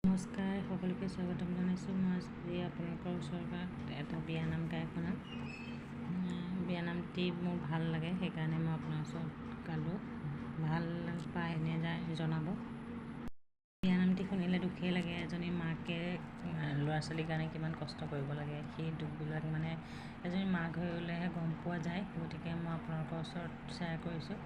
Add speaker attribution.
Speaker 1: নমস্কাৰ, সকলোকে স্বাগতম জনাইছোঁ। মই আজি আপোনালোকৰ ওচৰত এটা বিয়ানাম গাই শুনাম। বিয়ানামটি মোৰ ভাল লাগে, সেইকাৰণে মই আপোনাৰ ওচৰত গালোঁ। ভাল পায় এনে জনাব। বিয়ানামটি শুনিলে দুখেই লাগে। এজনী মাকে ল'ৰা ছোৱালীৰ কাৰণে কিমান কষ্ট কৰিব লাগে, সেই দুখবিলাক মানে এজনী মাক হৈ গ'লেহে গম পোৱা যায়। গতিকে মই আপোনালোকৰ ওচৰত শ্বেয়াৰ কৰিছোঁ।